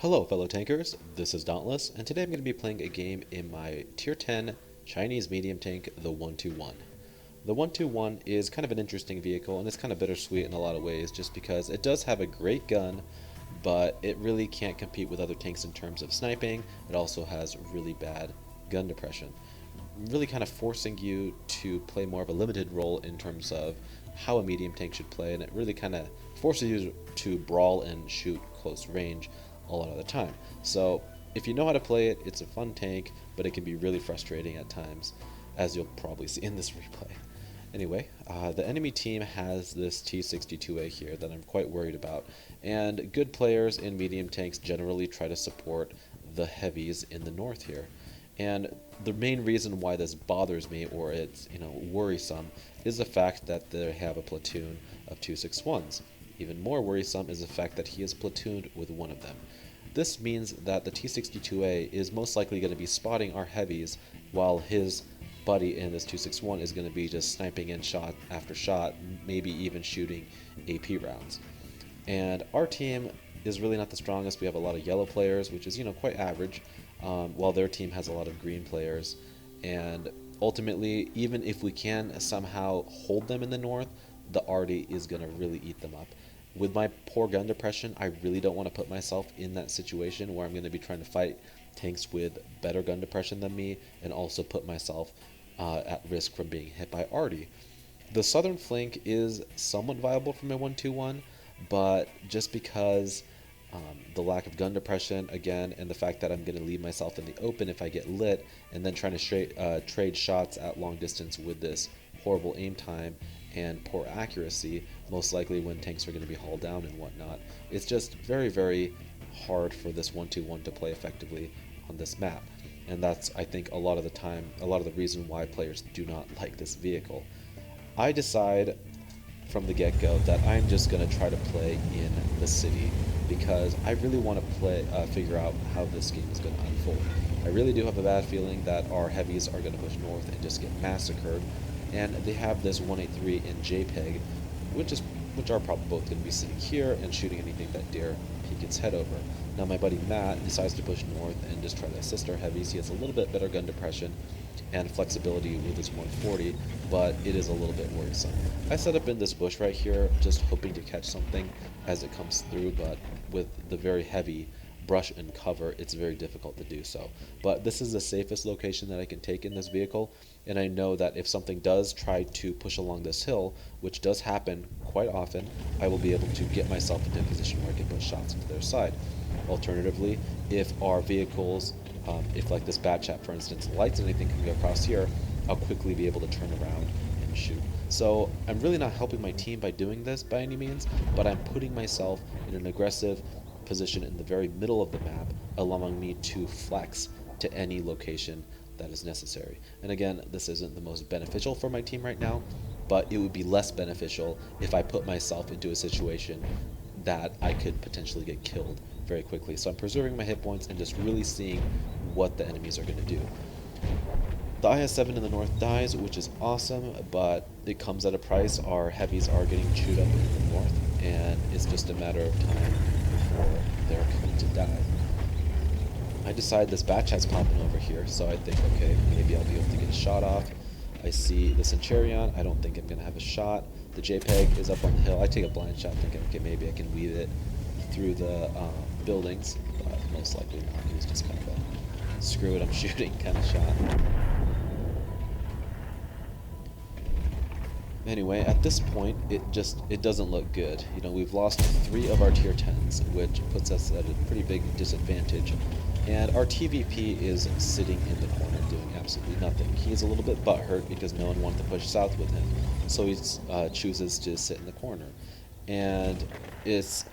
Hello fellow tankers, this is Dauntless, and today I'm going to be playing a game in my Tier 10 Chinese medium tank, the 121. The 121 is kind of an interesting vehicle, and it's kind of bittersweet in a lot of ways, just because it does have a great gun, but it really can't compete with other tanks in terms of sniping. It also has really bad gun depression, really kind of forcing you to play more of a limited role in terms of how a medium tank should play, and it really kind of forces you to brawl and shoot close range a lot of the time. So if you know how to play it, it's a fun tank, but it can be really frustrating at times, as you'll probably see in this replay. Anyway, the enemy team has this T62A here that I'm quite worried about, and good players in medium tanks generally try to support the heavies in the north here. And the main reason why this bothers me, or it's worrisome, is the fact that they have a platoon of 261s. Even more worrisome is the fact that he is platooned with one of them. This means that the T62A is most likely going to be spotting our heavies, while his buddy in this 261 is going to be just sniping in shot after shot, maybe even shooting AP rounds. And our team is really not the strongest. We have a lot of yellow players, which is quite average, while their team has a lot of green players. And ultimately, even if we can somehow hold them in the north, the arty is going to really eat them up. With my poor gun depression, I really don't want to put myself in that situation where I'm going to be trying to fight tanks with better gun depression than me, and also put myself at risk from being hit by arty. The southern flank is somewhat viable for my 121, but just because the lack of gun depression again, and the fact that I'm going to leave myself in the open if I get lit, and then trying to trade shots at long distance with this horrible aim time and poor accuracy, most likely when tanks are going to be hauled down and whatnot, it's just very, very hard for this 121 to play effectively on this map. And that's, I think, a lot of the reason why players do not like this vehicle. I decide from the get-go that I'm just going to try to play in the city, because I really want to figure out how this game is going to unfold. I really do have a bad feeling that our heavies are going to push north and just get massacred, and they have this 183 in JPEG, which are probably both going to be sitting here and shooting anything that dare peek its head over. Now my buddy Matt decides to push north and just try to assist our heavies. He has a little bit better gun depression and flexibility with his 140, but it is a little bit worrisome. I set up in this bush right here, just hoping to catch something as it comes through, but with the very heavy brush and cover, it's very difficult to do so. But this is the safest location that I can take in this vehicle, and I know that if something does try to push along this hill, which does happen quite often, I will be able to get myself into a position where I can put shots into their side. Alternatively, if our vehicles, if like this bad chap for instance, lights anything coming across here, I'll quickly be able to turn around and shoot. So I'm really not helping my team by doing this by any means, but I'm putting myself in an aggressive position in the very middle of the map, allowing me to flex to any location that is necessary. And again, this isn't the most beneficial for my team right now, but it would be less beneficial if I put myself into a situation that I could potentially get killed very quickly. So I'm preserving my hit points and just really seeing what the enemies are going to do. The IS-7 in the north dies, which is awesome, but it comes at a price. Our heavies are getting chewed up in the north, and it's just a matter of time before they're going to die. I decide this batch has popping over here, so I think, okay, maybe I'll be able to get a shot off. I see the Centurion. I don't think I'm going to have a shot. The JPEG is up on the hill. I take a blind shot thinking, okay, maybe I can weave it through the buildings, but most likely not. It was just kind of a screw it, I'm shooting kind of shot. Anyway, at this point, it doesn't look good. We've lost 3 of our tier 10s, which puts us at a pretty big disadvantage. And our TVP is sitting in the corner doing absolutely nothing. He's a little bit butthurt because no one wanted to push south with him, so he chooses to sit in the corner. And it's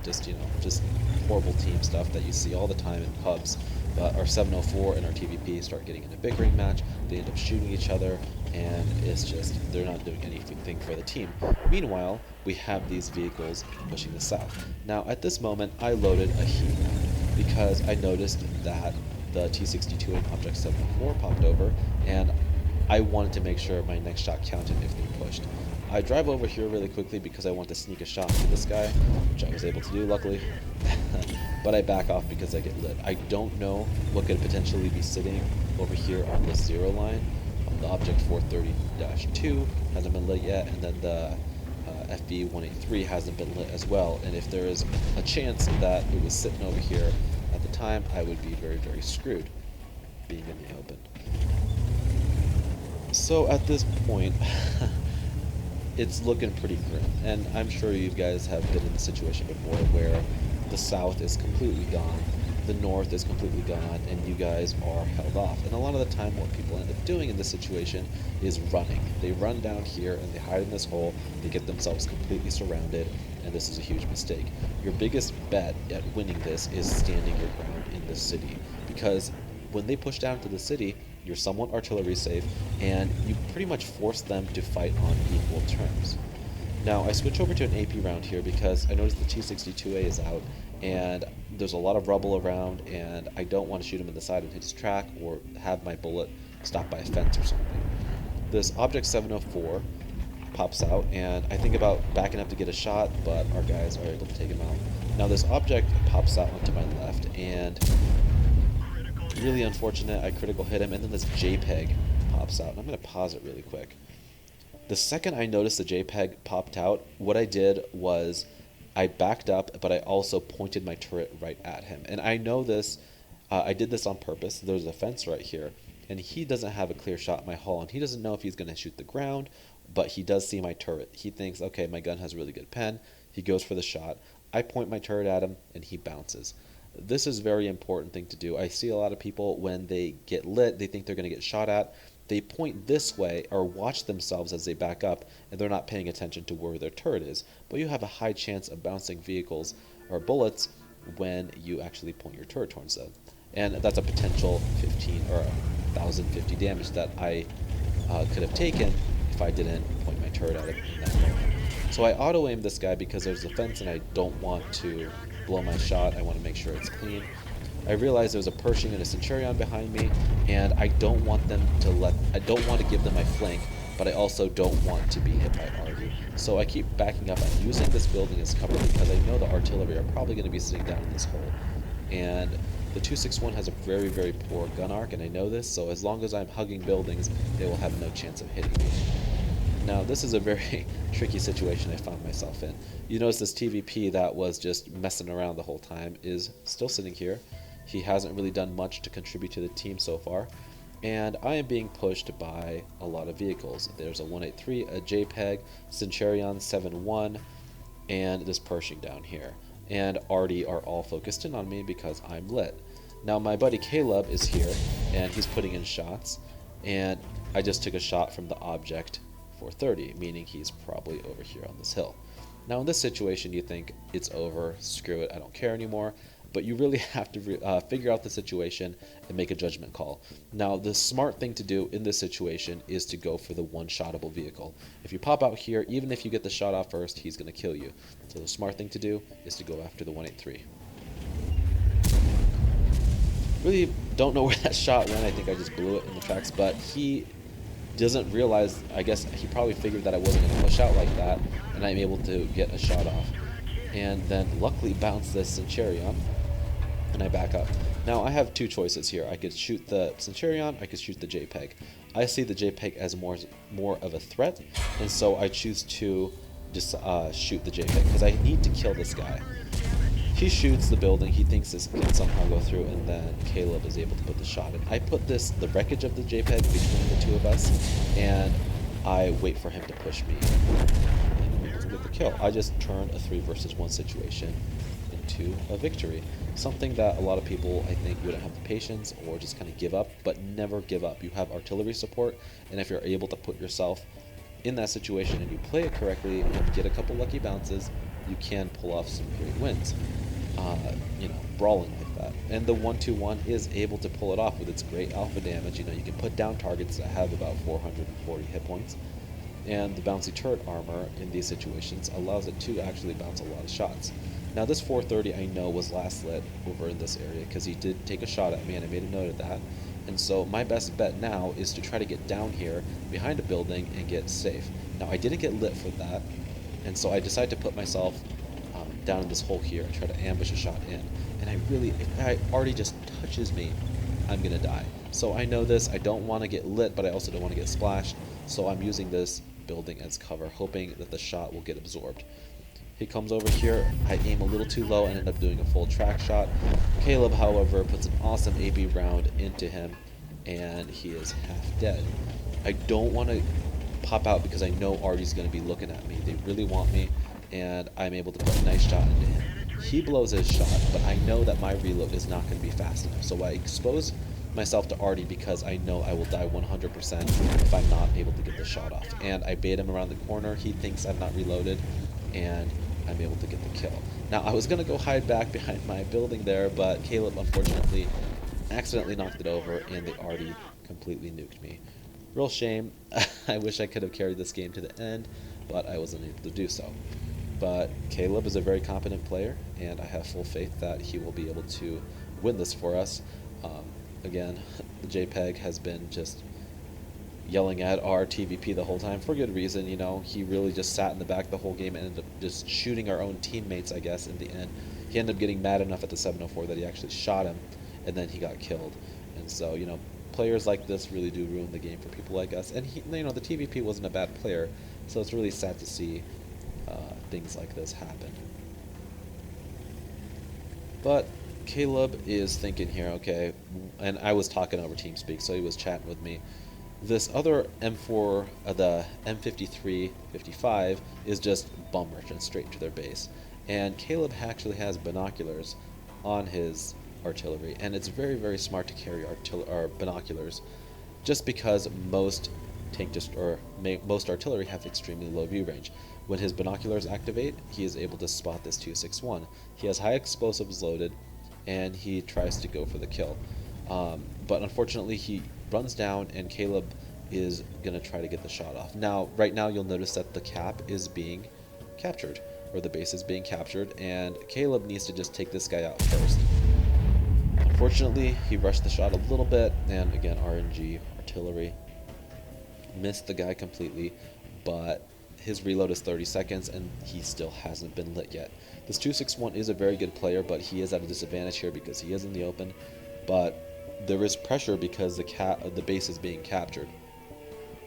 just horrible team stuff that you see all the time in pubs. But our 704 and our TVP start getting in a bickering match. They end up shooting each other, and it's just, they're not doing anything for the team. Meanwhile, we have these vehicles pushing the south. Now, at this moment, I loaded a heat round because I noticed that the T62 and Object 74 popped over, and I wanted to make sure my next shot counted if they pushed. I drive over here really quickly because I want to sneak a shot to this guy, which I was able to do, luckily. but I back off because I get lit. I don't know what could potentially be sitting over here on the 0 line. The object 430-2 hasn't been lit yet, and then the FB183 hasn't been lit as well. And if there is a chance that it was sitting over here at the time, I would be very, very screwed being in the open. So at this point, it's looking pretty grim, and I'm sure you guys have been in the situation before where the south is completely gone, the north is completely gone, and you guys are held off. And a lot of the time what people end up doing in this situation is running. They run down here and they hide in this hole, they get themselves completely surrounded, and this is a huge mistake. Your biggest bet at winning this is standing your ground in the city, because when they push down to the city, you're somewhat artillery safe, and you pretty much force them to fight on equal terms. Now, I switch over to an AP round here because I noticed the T-62A is out, and there's a lot of rubble around, and I don't want to shoot him in the side and hit his track, or have my bullet stopped by a fence or something. This Object 704 pops out, and I think about backing up to get a shot, but our guys are able to take him out. Now, this object pops out onto my left, and really unfortunate, I critical hit him, and then this JPEG pops out. And I'm going to pause it really quick. The second I noticed the JPEG popped out, what I did was I backed up, but I also pointed my turret right at him. And I know this, I did this on purpose. There's a fence right here, and he doesn't have a clear shot in my hull, and he doesn't know if he's going to shoot the ground, but he does see my turret. He thinks, okay, my gun has a really good pen. He goes for the shot. I point my turret at him, and he bounces. This is a very important thing to do. I see a lot of people, when they get lit, they think they're going to get shot at. They point this way or watch themselves as they back up, and they're not paying attention to where their turret is. But you have a high chance of bouncing vehicles or bullets when you actually point your turret towards them. And that's a potential 15 or 1,050 damage that I could have taken if I didn't point my turret at it in that moment. So I auto-aim this guy because there's a fence and I don't want to blow my shot. I want to make sure it's clean. I realize there's a Pershing and a Centurion behind me, and I don't want them to I don't want to give them my flank, but I also don't want to be hit by arty. So I keep backing up. I'm using this building as cover because I know the artillery are probably going to be sitting down in this hole. And the 261 has a very, very poor gun arc, and I know this, so as long as I'm hugging buildings, they will have no chance of hitting me. Now, this is a very tricky situation I found myself in. You notice this TVP that was just messing around the whole time is still sitting here. He hasn't really done much to contribute to the team so far, and I am being pushed by a lot of vehicles. There's a 183, a JPEG, Centurion 7-1, and this Pershing down here. And arty are all focused in on me because I'm lit. Now, my buddy Caleb is here, and he's putting in shots, and I just took a shot from the object 430, meaning he's probably over here on this hill. Now, in this situation, you think it's over, screw it, I don't care anymore. But you really have to figure out the situation and make a judgment call. Now, the smart thing to do in this situation is to go for the one-shottable vehicle. If you pop out here, even if you get the shot off first, he's going to kill you. So the smart thing to do is to go after the 183. Really don't know where that shot went. I think I just blew it in the tracks, but he doesn't realize, I guess he probably figured that I wasn't going to push out like that, and I'm able to get a shot off. And then luckily bounce this Centurion, and I back up. Now, I have two choices here. I could shoot the Centurion, I could shoot the JPEG. I see the JPEG as more of a threat, and so I choose to just shoot the JPEG, because I need to kill this guy. He shoots the building, he thinks this can somehow go through, and then Caleb is able to put the shot in. I put the wreckage of the JPEG between the two of us, and I wait for him to push me, and he doesn't get the kill. I just turned a 3 versus 1 situation into a victory. Something that a lot of people, I think, wouldn't have the patience or just kind of give up, but never give up. You have artillery support, and if you're able to put yourself in that situation and you play it correctly and get a couple lucky bounces, you can pull off some great wins. Brawling like that. And the 121 is able to pull it off with its great alpha damage. You can put down targets that have about 440 hit points. And the bouncy turret armor in these situations allows it to actually bounce a lot of shots. Now, this 430 I know was last lit over in this area because he did take a shot at me, and I made a note of that. And so my best bet now is to try to get down here behind a building and get safe. Now, I didn't get lit for that, and so I decided to put myself down in this hole here and try to ambush a shot in. And if I already just touches me, I'm gonna die. So I know this. I don't want to get lit, but I also don't want to get splashed. So I'm using this building as cover, hoping that the shot will get absorbed. He comes over here. I aim a little too low and end up doing a full track shot. Caleb, however, puts an awesome AB round into him, and he is half dead. I don't want to pop out because I know Artie's going to be looking at me. They really want me, and I'm able to put a nice shot into him. He blows his shot, but I know that my reload is not going to be fast enough. So I expose myself to Artie because I know I will die 100% if I'm not able to get the shot off. And I bait him around the corner. He thinks I'm not reloaded, and I'm able to get the kill. Now, I was going to go hide back behind my building there, but Caleb, unfortunately, accidentally knocked it over, and the Artie completely nuked me. Real shame. I wish I could have carried this game to the end, but I wasn't able to do so. But Caleb is a very competent player, and I have full faith that he will be able to win this for us. Again, the JPEG has been just yelling at our TVP the whole time for good reason. You know, he really just sat in the back the whole game and ended up just shooting our own teammates, I guess, in the end. He ended up getting mad enough at the 704 that he actually shot him, and then he got killed. And so, you know, players like this really do ruin the game for people like us. And, you know, the TVP wasn't a bad player, so it's really sad to see things like this happen. But Caleb is thinking here, okay, and I was talking over TeamSpeak, so he was chatting with me. This other M4, the M53-55, is just bum rushing straight to their base. And Caleb actually has binoculars on his artillery, and it's very, very smart to carry binoculars, just because most most artillery have extremely low view range. When his binoculars activate, he is able to spot this 261. He has high explosives loaded, and he tries to go for the kill. But unfortunately, he runs down, and Caleb is going to try to get the shot off. Now, right now, you'll notice that the cap is being captured, or the base is being captured, and Caleb needs to just take this guy out first. Unfortunately, he rushed the shot a little bit, and again, RNG, artillery, missed the guy completely, but his reload is 30 seconds, and he still hasn't been lit yet. This 261 is a very good player, but he is at a disadvantage here because he is in the open, but there is pressure because the base is being captured.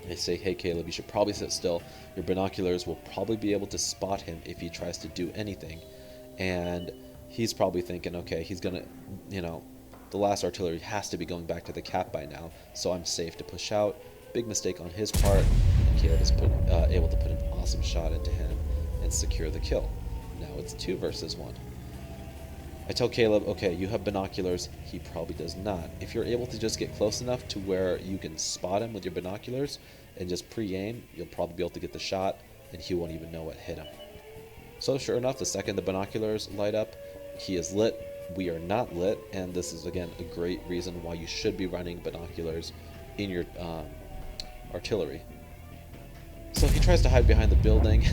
They say, hey Caleb, you should probably sit still. Your binoculars will probably be able to spot him if he tries to do anything. And he's probably thinking, okay, he's gonna, you know, the last artillery has to be going back to the cap by now, so I'm safe to push out. Big mistake on his part, and Caleb is able to put an awesome shot into him and secure the kill. Now it's 2 versus 1. I tell Caleb, okay, you have binoculars. He probably does not. If you're able to just get close enough to where you can spot him with your binoculars and just pre-aim, you'll probably be able to get the shot, and he won't even know what hit him. So sure enough, the second the binoculars light up, he is lit. We are not lit, and this is, again, a great reason why you should be running binoculars in your artillery. So he tries to hide behind the building.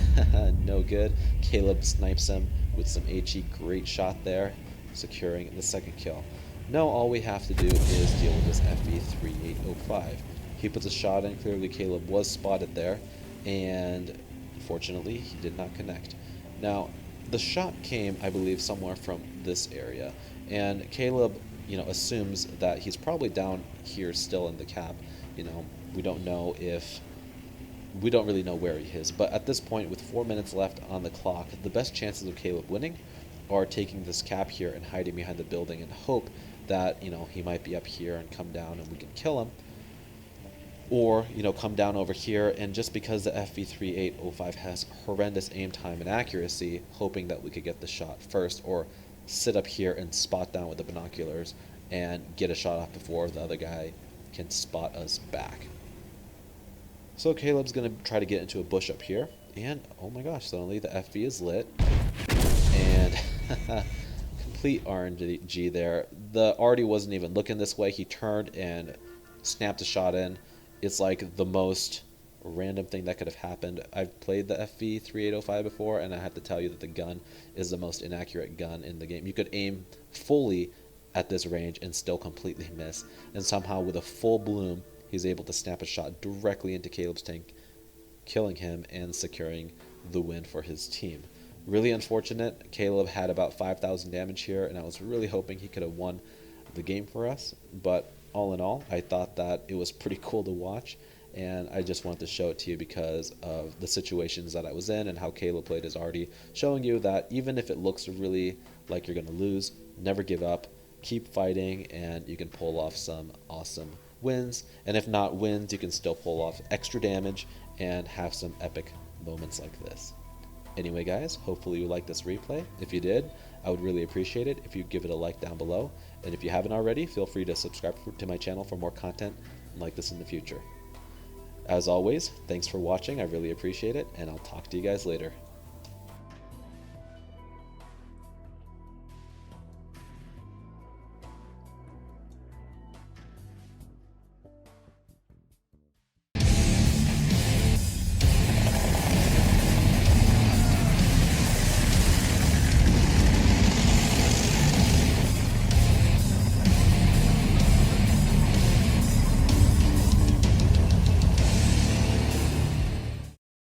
No good. Caleb snipes him with some HE. Great shot there, securing the second kill. Now all we have to do is deal with this FE3805. He puts a shot in. Clearly Caleb was spotted there, and unfortunately he did not connect. Now the shot came, I believe, somewhere from this area, and Caleb, you know, assumes that he's probably down here still in the cap. You know, we don't really know where he is, but at this point, with 4 minutes left on the clock, the best chances of Caleb winning are taking this cap here and hiding behind the building and hope that, you know, he might be up here and come down and we can kill him, or, you know, come down over here, and just because the FV3805 has horrendous aim time and accuracy, hoping that we could get the shot first, or sit up here and spot down with the binoculars and get a shot off before the other guy can spot us back. So Caleb's going to try to get into a bush up here, and oh my gosh, suddenly the FV is lit, and complete RNG there. The Artie wasn't even looking this way. He turned and snapped a shot in. It's like the most random thing that could have happened. I've played the FV3805 before, and I have to tell you that the gun is the most inaccurate gun in the game. You could aim fully at this range and still completely miss, and somehow with a full bloom, he's able to snap a shot directly into Caleb's tank, killing him and securing the win for his team. Really unfortunate. Caleb had about 5,000 damage here, and I was really hoping he could have won the game for us. But all in all, I thought that it was pretty cool to watch, and I just wanted to show it to you because of the situations that I was in and how Caleb played is already showing you that even if it looks really like you're going to lose, never give up, keep fighting, and you can pull off some awesome wins. And if not wins, you can still pull off extra damage and have some epic moments like this. Anyway, guys, hopefully you liked this replay. If you did, I would really appreciate it if you give it a like down below. And if you haven't already, feel free to subscribe to my channel for more content like this in the future. As always, thanks for watching. I really appreciate it, and I'll talk to you guys later.